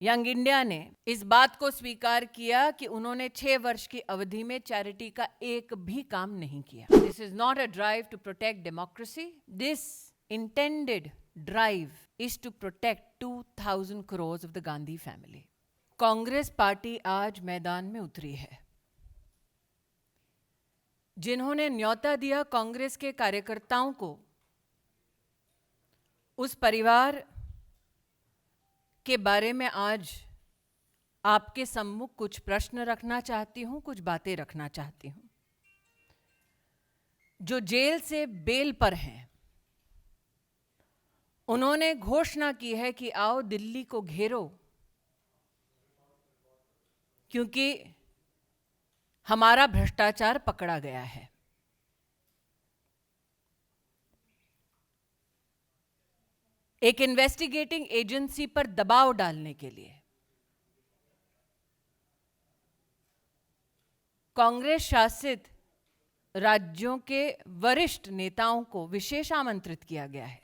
Young India ने इस बात को स्वीकार किया कि उन्होंने 6 वर्ष की अवधि में चैरिटी का एक भी काम नहीं किया। This is not a drive to protect democracy, this intended drive is to protect 2000 crores of the Gandhi family. Congress party आज मैदान में उतरी है। जिन्होंने न्योता दिया कांग्रेस के कार्यकर्ताओं को, उस परिवार के बारे में आज आपके सम्मुख कुछ प्रश्न रखना चाहती हूं, कुछ बातें रखना चाहती हूं। जो जेल से बेल पर हैं, उन्होंने घोषणा की है कि आओ दिल्ली को घेरो, क्योंकि हमारा भ्रष्टाचार पकड़ा गया है। एक इन्वेस्टिगेटिंग एजेंसी पर दबाव डालने के लिए कांग्रेस शासित राज्यों के वरिष्ठ नेताओं को विशेष आमंत्रित किया गया है।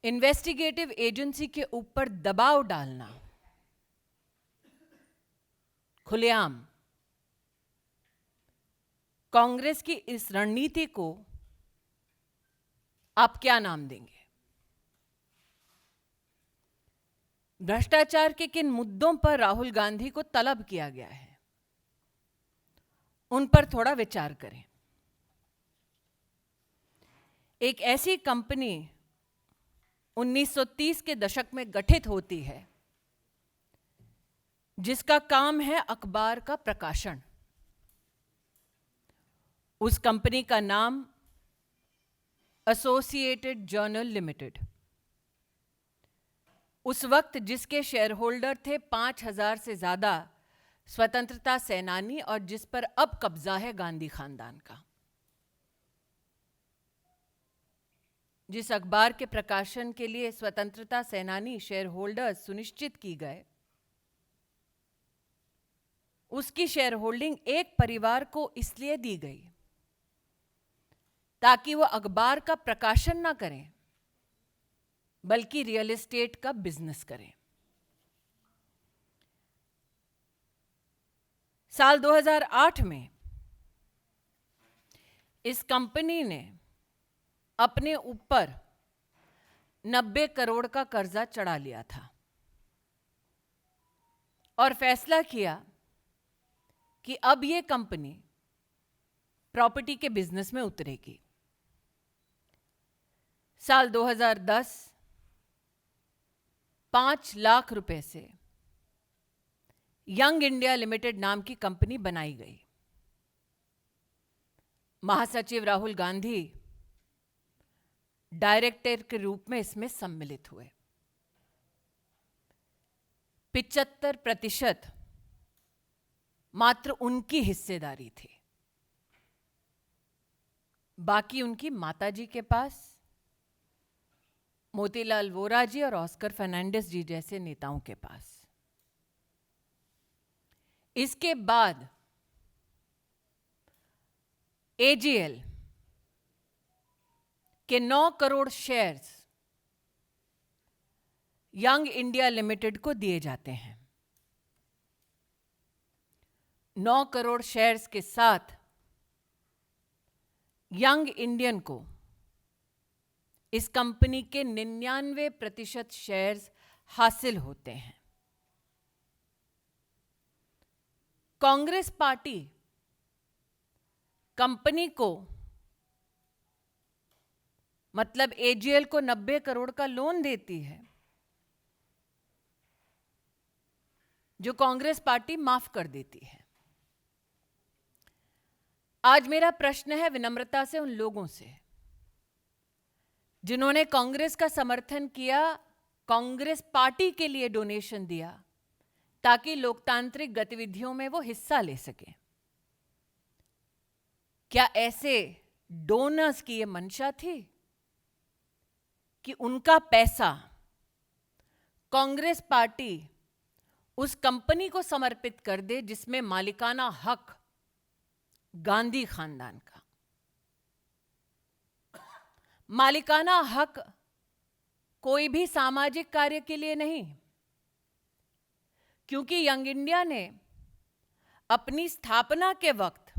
इन्वेस्टिगेटिव एजेंसी के ऊपर दबाव डालना खुलेआम, कांग्रेस की इस रणनीति को आप क्या नाम देंगे? भ्रष्टाचार के किन मुद्दों पर राहुल गांधी को तलब किया गया है, उन पर थोड़ा विचार करें। एक ऐसी कंपनी 1930 के दशक में गठित होती है जिसका काम है अखबार का प्रकाशन। उस कंपनी का नाम एसोसिएटेड जर्नल लिमिटेड। उस वक्त जिसके शेयर होल्डर थे 5000 से ज्यादा स्वतंत्रता सेनानी, और जिस पर अब कब्जा है गांधी खानदान का। जिस अखबार के प्रकाशन के लिए स्वतंत्रता सेनानी शेयर होल्डर्स सुनिश्चित की गए, उसकी शेयर होल्डिंग एक परिवार को इसलिए दी गई ताकि वो अखबार का प्रकाशन ना करें, बल्कि रियल एस्टेट का बिजनेस करें। साल 2008 में इस कंपनी ने अपने ऊपर 90 करोड़ का कर्जा चढ़ा लिया था और फैसला किया कि अब यह कंपनी प्रॉपर्टी के बिजनेस में उतरेगी। साल 2010 5 लाख रुपए से यंग इंडिया लिमिटेड नाम की कंपनी बनाई गई। महासचिव राहुल गांधी डायरेक्टर के रूप में इसमें सम्मिलित हुए। 75% मात्र उनकी हिस्सेदारी थी, बाकी उनकी माताजी के पास, मोतीलाल वोरा जी और ऑस्कर फर्नांडिस जी जैसे नेताओं के पास। इसके बाद एजीएल के 9 crore shares young India limited को दिए जाते हैं। 9 करोड़ शेयर्स के साथ यंग इंडियन को इस कंपनी के 99% शेयर्स हासिल होते हैं। कांग्रेस पार्टी कंपनी को, मतलब एजीएल को 90 करोड़ का लोन देती है, जो कांग्रेस पार्टी माफ कर देती है। आज मेरा प्रश्न है विनम्रता से उन लोगों से जिन्होंने कांग्रेस का समर्थन किया, कांग्रेस पार्टी के लिए डोनेशन दिया ताकि लोकतांत्रिक गतिविधियों में वो हिस्सा ले सके। क्या ऐसे डोनर्स की ये मंशा थी कि उनका पैसा कांग्रेस पार्टी उस कंपनी को समर्पित कर दे जिसमें मालिकाना हक गांधी खानदान का? मालिकाना हक कोई भी सामाजिक कार्य के लिए नहीं, क्योंकि यंग इंडिया ने अपनी स्थापना के वक्त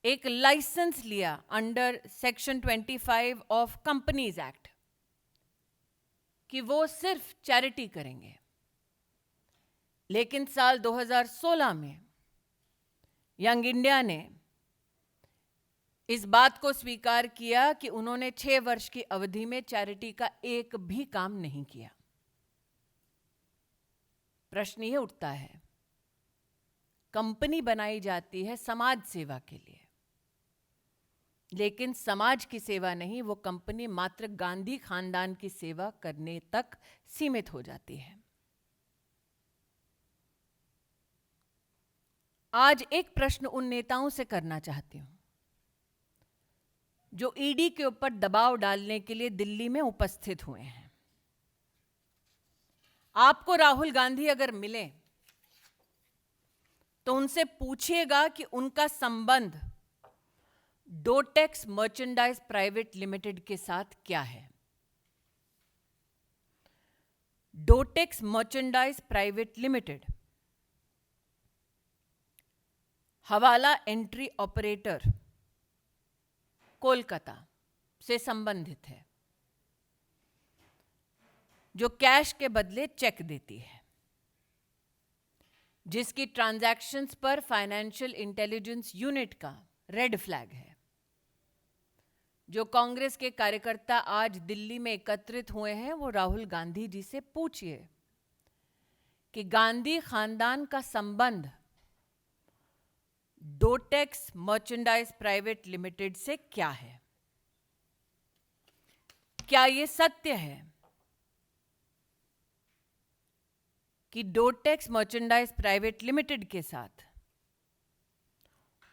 एक लाइसेंस लिया under section 25 of companies act कि वो सिर्फ चैरिटी करेंगे। लेकिन साल 2016 में यंग इंडिया ने इस बात को स्वीकार किया कि उन्होंने 6 वर्ष की अवधि में चैरिटी का एक भी काम नहीं किया। प्रश्न यह उठता है, कंपनी बनाई जाती है समाज सेवा के लिए, लेकिन समाज की सेवा नहीं, वो कंपनी मात्र गांधी खानदान की सेवा करने तक सीमित हो जाती है। आज एक प्रश्न उन नेताओं से करना चाहती हूं जो ईडी के ऊपर दबाव डालने के लिए दिल्ली में उपस्थित हुए हैं। आपको राहुल गांधी अगर मिले तो उनसे पूछिएगा कि उनका संबंध डोटेक्स मर्चेंडाइज प्राइवेट लिमिटेड के साथ क्या है। डोटेक्स मर्चेंडाइज प्राइवेट लिमिटेड हवाला एंट्री ऑपरेटर कोलकाता से संबंधित है, जो कैश के बदले चेक देती है, जिसकी ट्रांजैक्शंस पर फाइनेंशियल इंटेलिजेंस यूनिट का रेड फ्लैग है। जो कांग्रेस के कार्यकर्ता आज दिल्ली में एकत्रित हुए हैं, वो राहुल गांधी जी से पूछिए कि गांधी खानदान का संबंध डोटेक्स मर्चेंडाइज प्राइवेट लिमिटेड से क्या है। क्या यह सत्य है कि डोटेक्स मर्चेंडाइज प्राइवेट लिमिटेड के साथ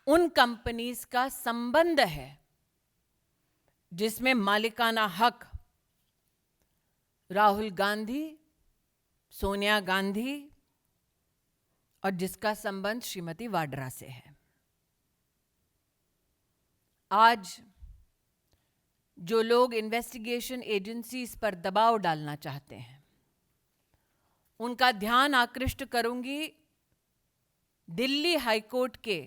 उन कंपनीज का संबंध है जिसमें मालिकाना हक राहुल गांधी, सोनिया गांधी और जिसका संबंध श्रीमती वाड्रा से है। आज जो लोग इन्वेस्टिगेशन एजेंसीज पर दबाव डालना चाहते हैं, उनका ध्यान आकृष्ट करूंगी दिल्ली हाईकोर्ट के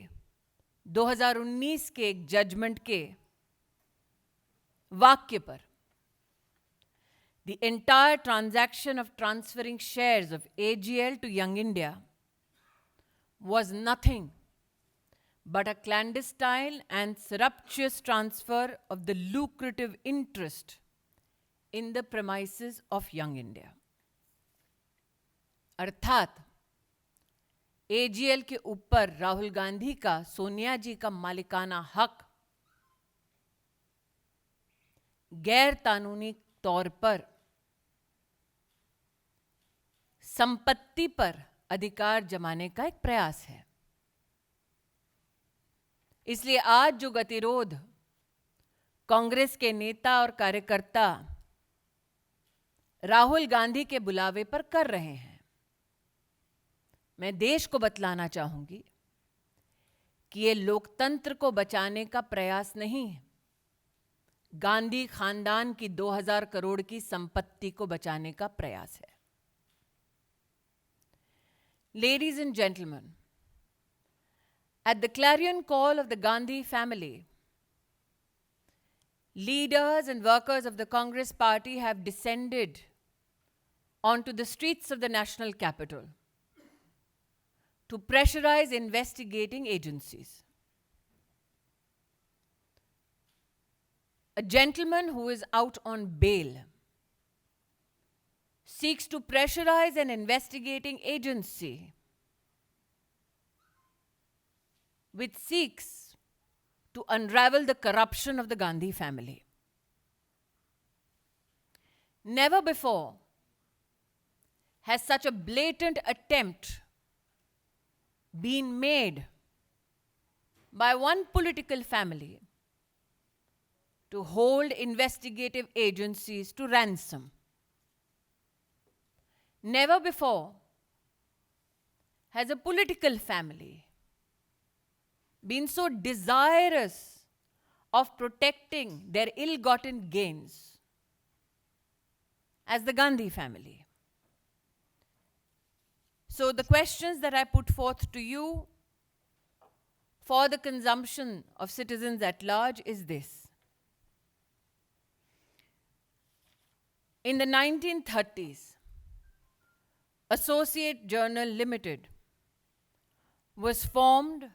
2019 के एक जजमेंट के वाक्य पर। The entire transaction of transferring shares of AGL to Young India was nothing but a clandestine and surreptitious transfer of the lucrative interest in the premises of Young India. अर्थात AGL के ऊपर राहुल गांधी का, सोनिया जी का मालिकाना हक गैर कानूनी तौर पर संपत्ति पर अधिकार जमाने का एक प्रयास है। इसलिए आज जो गतिरोध कांग्रेस के नेता और कार्यकर्ता राहुल गांधी के बुलावे पर कर रहे हैं, मैं देश को बतलाना चाहूंगी कि ये लोकतंत्र को बचाने का प्रयास नहीं है, गांधी खानदान की 2000 करोड़ की संपत्ति को बचाने का प्रयास है। Ladies and gentlemen, at the clarion call of the Gandhi family, leaders and workers of the Congress party have descended onto the streets of the national capital to pressurize investigating agencies. A gentleman who is out on bail seeks to pressurize an investigating agency which seeks to unravel the corruption of the Gandhi family. Never before has such a blatant attempt been made by one political family to hold investigative agencies to ransom. Never before has a political family been so desirous of protecting their ill-gotten gains as the Gandhi family. So the questions that I put forth to you for the consumption of citizens at large is this. In the 1930s, Associate Journal Limited was formed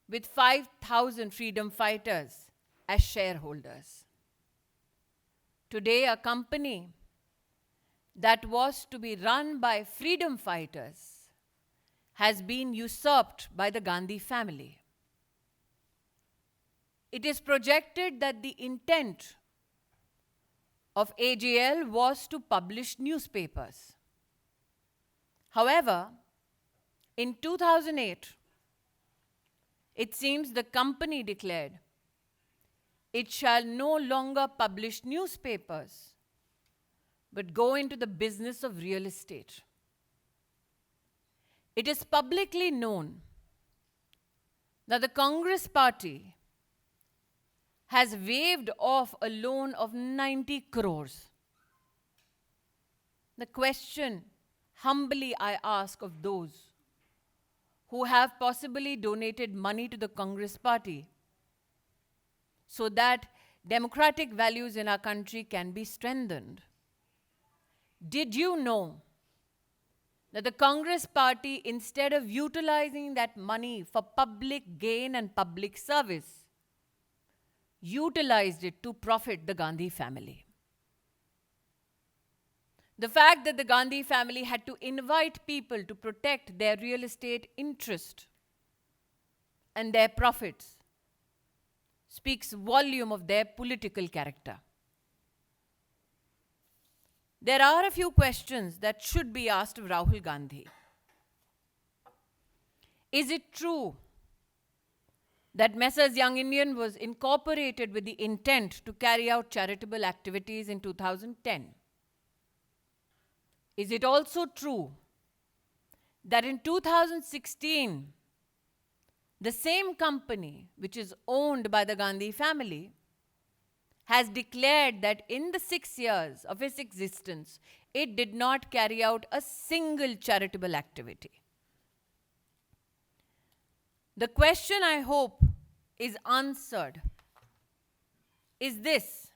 with 5,000 freedom fighters as shareholders. Today, a company that was to be run by freedom fighters has been usurped by the Gandhi family. It is projected that the intent of AJL was to publish newspapers. However, in 2008, it seems the company declared it shall no longer publish newspapers, but go into the business of real estate. It is publicly known that the Congress party has waived off a loan of 90 crores. The question humbly I ask of those who have possibly donated money to the Congress party so that democratic values in our country can be strengthened. Did you know that the Congress party, instead of utilizing that money for public gain and public service, utilized it to profit the Gandhi family? The fact that the Gandhi family had to invite people to protect their real estate interest and their profits speaks volume of their political character. There are a few questions that should be asked of Rahul Gandhi. Is it true that Messrs. Young Indian was incorporated with the intent to carry out charitable activities in 2010? Is it also true that in 2016, the same company, which is owned by the Gandhi family, has declared that in the 6 years of its existence, it did not carry out a single charitable activity? The question I hope is answered is this: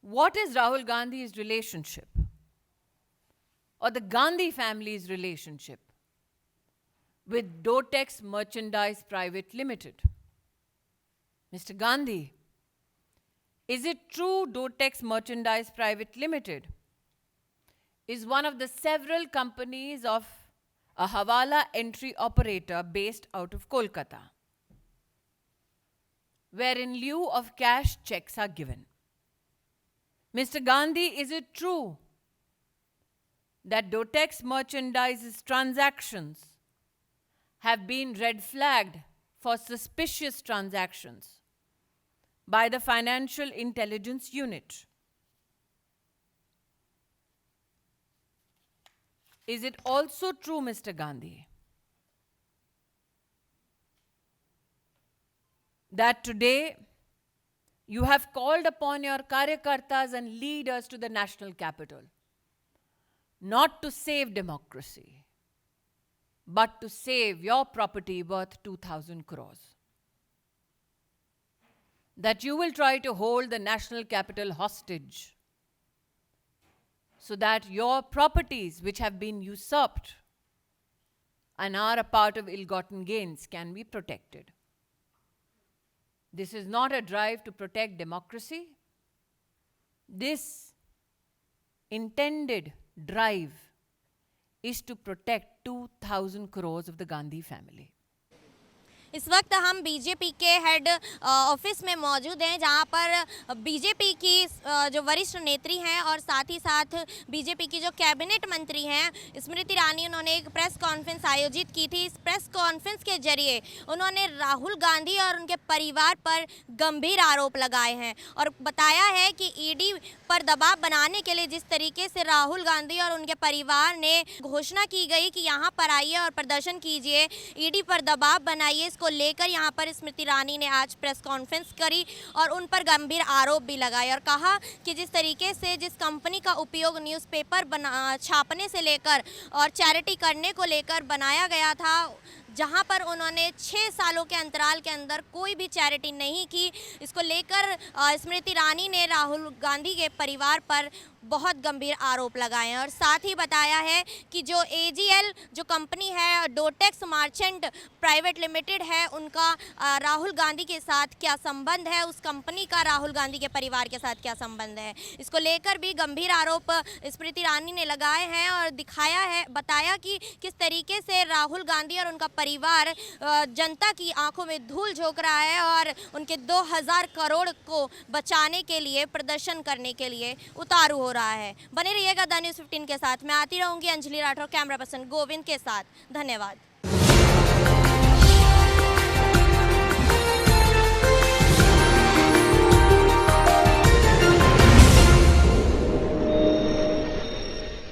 what is Rahul Gandhi's relationship, or the Gandhi family's relationship, with Dotex Merchandise Private Limited? Mr. Gandhi, is it true Dotex Merchandise Private Limited is one of the several companies of a Hawala entry operator based out of Kolkata, where in lieu of cash, checks are given? Mr. Gandhi, is it true that Dotex Merchandise's transactions have been red flagged for suspicious transactions by the Financial Intelligence Unit? Is it also true, Mr. Gandhi, that today you have called upon your karyakartas and leaders to the national capital not to save democracy, but to save your property worth 2,000 crores? That you will try to hold the national capital hostage so that your properties, which have been usurped and are a part of ill-gotten gains, can be protected. This is not a drive to protect democracy. This intended drive is to protect 2,000 crores of the Gandhi family. इस वक्त हम BJP के head office में मौजूद हैं, जहां पर BJP की जो वरिष्ठ नेत्री हैं और साथ ही साथ बीजेपी की जो कैबिनेट मंत्री हैं स्मृति ईरानी, उन्होंने एक प्रेस कॉन्फ्रेंस आयोजित की थी। इस प्रेस कॉन्फ्रेंस के जरिए उन्होंने राहुल गांधी और उनके परिवार पर गंभीर आरोप लगाए हैं और बताया है कि ईडी पर दबाव बनाने के लिए जिस तरीके से राहुल गांधी और उनके परिवार ने घोषणा की गई कि यहाँ पर आइए और प्रदर्शन कीजिए, ईडी पर दबाव बनाइए, इसको को लेकर यहाँ पर स्मृति ईरानी ने आज प्रेस कॉन्फ्रेंस करी और उन पर गंभीर आरोप भी लगाए और कहा कि जिस तरीके से जिस कंपनी का उपयोग न्यूज़पेपर छापने से लेकर और चैरिटी करने को लेकर बनाया गया था, जहां पर उन्होंने 6 सालों के अंतराल के अंदर कोई भी चैरिटी नहीं की, इसको लेकर स्मृति ईरानी ने राहुल गांधी के परिवार पर बहुत गंभीर आरोप लगाए हैं और साथ ही बताया है कि जो AGL जो कंपनी है डोटेक्स मर्चेंट प्राइवेट लिमिटेड है, उनका राहुल गांधी के साथ क्या संबंध है, उस कंपनी का राहुल गांधी के परिवार के साथ क्या संबंध है, इसको लेकर भी गंभीर आरोप स्मृति ईरानी ने लगाए हैं और दिखाया है, बताया कि किस तरीके से राहुल गांधी और उनका परिवार जनता की आंखों में धूल झोंक रहा है और उनके 2000 करोड़ को बचाने के लिए, प्रदर्शन करने के लिए उतारू हो रहा है। बने रहिएगा द न्यूज़ 15 के साथ। मैं आती रहूंगी अंजलि राठौर, कैमरा पर्सन गोविंद के साथ। धन्यवाद।